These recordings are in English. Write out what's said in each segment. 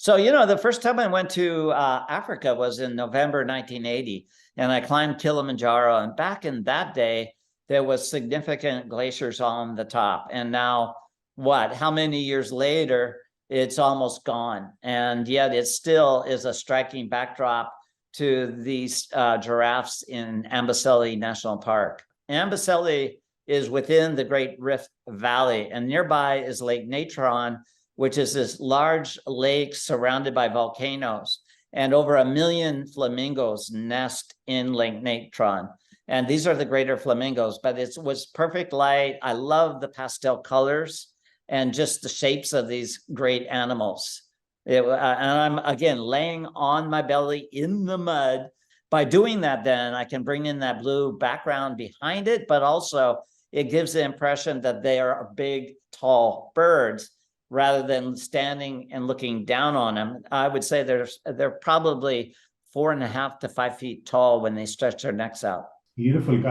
So, the first time I went to Africa was in November 1980, and I climbed Kilimanjaro. And back in that day, there was significant glaciers on the top. And now, how many years later, it's almost gone. And yet it still is a striking backdrop to these giraffes in Amboseli National Park. Amboseli is within the Great Rift Valley, and nearby is Lake Natron, which is this large lake surrounded by volcanoes. And over 1 million flamingos nest in Lake Natron. And these are the greater flamingos, but it was perfect light. I love the pastel colors and just the shapes of these great animals. And I'm, again, laying on my belly in the mud. By doing that, then I can bring in that blue background behind it, but also it gives the impression that they are big, tall birds rather than standing and looking down on them. I would say they're probably 4.5 to 5 feet tall when they stretch their necks out. Beautiful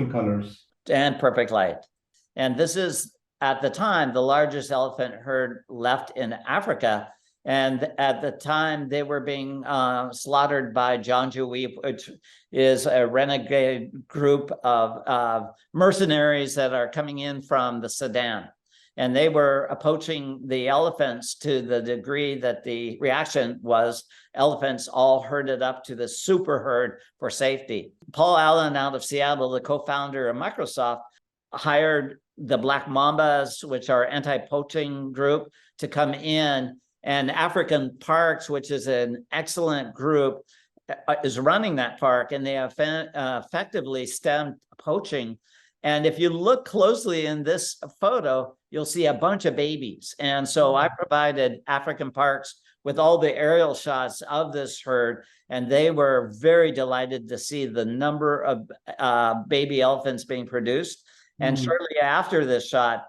colors. And perfect light. And this is, at the time, the largest elephant herd left in Africa. And at the time, they were being slaughtered by Janjaweed, which is a renegade group of mercenaries that are coming in from the Sudan. And they were poaching the elephants to the degree that the reaction was elephants all herded up to the super herd for safety. Paul Allen out of Seattle, the co-founder of Microsoft, hired the Black Mambas, which are anti-poaching group, to come in. And African Parks, which is an excellent group, is running that park, and they have effectively stemmed poaching. And if you look closely in this photo, you'll see a bunch of babies. And so I provided African Parks with all the aerial shots of this herd, and they were very delighted to see the number of baby elephants being produced. And shortly after this shot,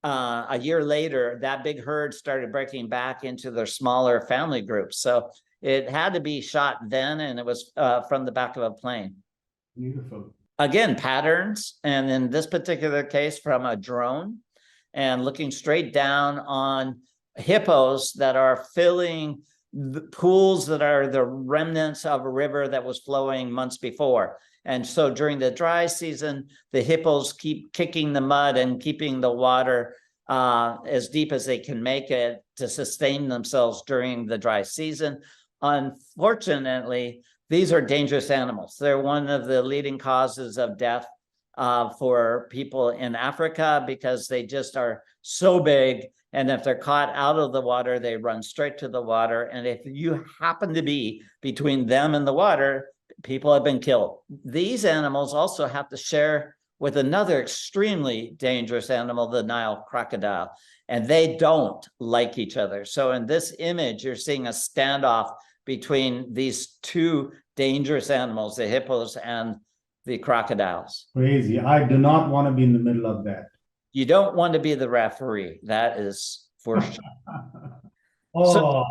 a year later, that big herd started breaking back into their smaller family groups. So it had to be shot then, and it was from the back of a plane. Beautiful. Again, patterns, and in this particular case, from a drone, and looking straight down on hippos that are filling the pools that are the remnants of a river that was flowing months before. And so during the dry season, the hippos keep kicking the mud and keeping the water as deep as they can make it to sustain themselves during the dry season. Unfortunately, these are dangerous animals. They're one of the leading causes of death for people in Africa because they just are so big. And if they're caught out of the water, they run straight to the water. And if you happen to be between them and the water, people have been killed. These animals also have to share with another extremely dangerous animal, the Nile crocodile, and they don't like each other. So in this image, you're seeing a standoff between these two dangerous animals, the hippos and the crocodiles. Crazy. I do not want to be in the middle of that. You don't want to be the referee. That is for sure. So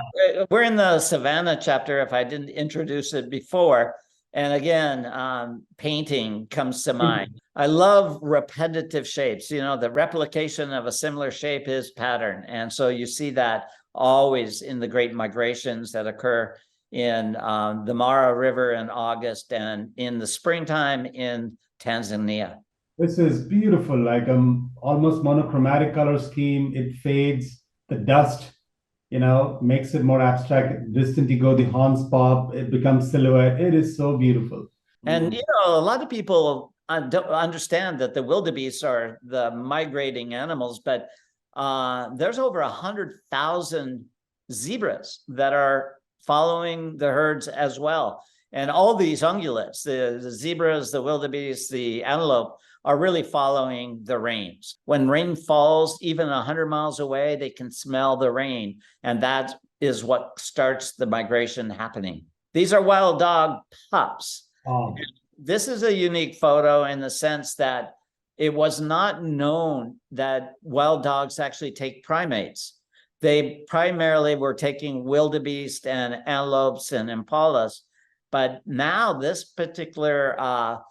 we're in the Savannah chapter, if I didn't introduce it before. And again, painting comes to mind. I love repetitive shapes. The replication of a similar shape is pattern. And so you see that always in the great migrations that occur in the Mara River in August and in the springtime in Tanzania. This is beautiful, like almost monochromatic color scheme. It fades, the dust, makes it more abstract. Distant you go, the horns pop, it becomes silhouette. It is so beautiful. And, a lot of people don't understand that the wildebeests are the migrating animals, but there's over 100,000 zebras that are following the herds as well. And all these ungulates, the zebras, the wildebeest, the antelope, are really following the rains. When rain falls, even 100 miles away, they can smell the rain. And that is what starts the migration happening. These are wild dog pups. Oh. This is a unique photo in the sense that it was not known that wild dogs actually take primates. They primarily were taking wildebeest and antelopes and impalas. But now this particular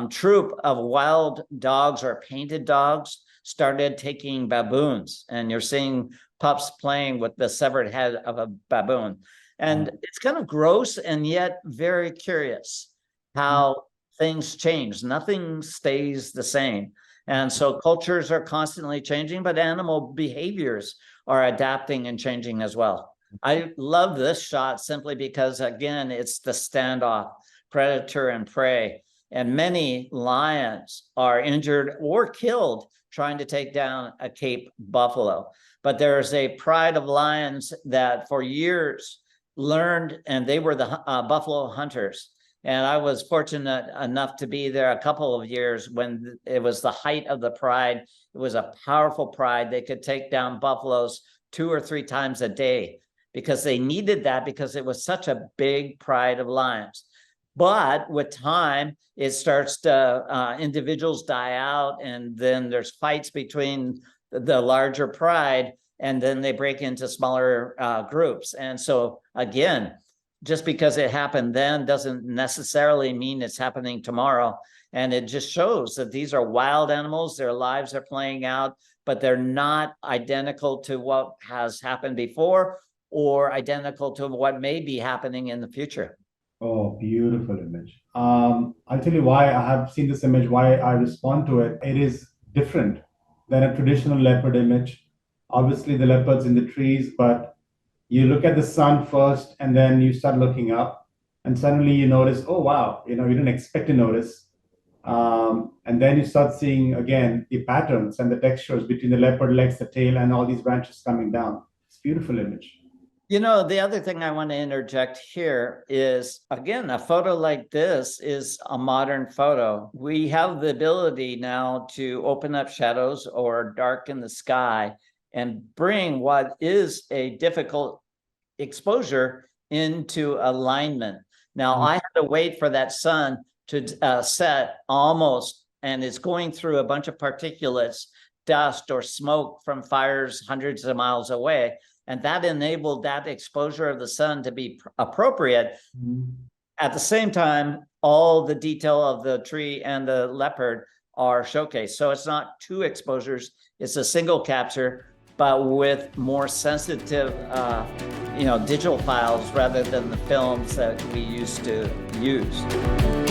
troop of wild dogs or painted dogs started taking baboons, and you're seeing pups playing with the severed head of a baboon. And it's kind of gross and yet very curious how things change. Nothing stays the same. And so cultures are constantly changing, but animal behaviors are adapting and changing as well. I love this shot simply because, again, it's the standoff, predator and prey. And many lions are injured or killed trying to take down a Cape buffalo. But there's a pride of lions that for years learned, and they were the buffalo hunters. And I was fortunate enough to be there a couple of years when it was the height of the pride. It was a powerful pride. They could take down buffaloes 2 or 3 times a day because they needed that, because it was such a big pride of lions. But with time, it starts to, individuals die out, and then there's fights between the larger pride, and then they break into smaller groups. And so again, just because it happened then doesn't necessarily mean it's happening tomorrow. And it just shows that these are wild animals, their lives are playing out, but they're not identical to what has happened before or identical to what may be happening in the future. Oh, beautiful image. I'll tell you why I have seen this image, why I respond to it. It is different than a traditional leopard image. Obviously, the leopard's in the trees, but you look at the sun first, and then you start looking up, and suddenly you notice, oh, wow, you didn't expect to notice. And then you start seeing, again, the patterns and the textures between the leopard legs, the tail, and all these branches coming down. It's a beautiful image. The other thing I want to interject here is, again, a photo like this is a modern photo. We have the ability now to open up shadows or darken the sky and bring what is a difficult exposure into alignment. Now, I had to wait for that sun to set almost, and it's going through a bunch of particulates, dust or smoke from fires hundreds of miles away. And that enabled that exposure of the sun to be appropriate. At the same time, all the detail of the tree and the leopard are showcased. So it's not 2 exposures, it's a single capture, but with more sensitive, digital files rather than the films that we used to use.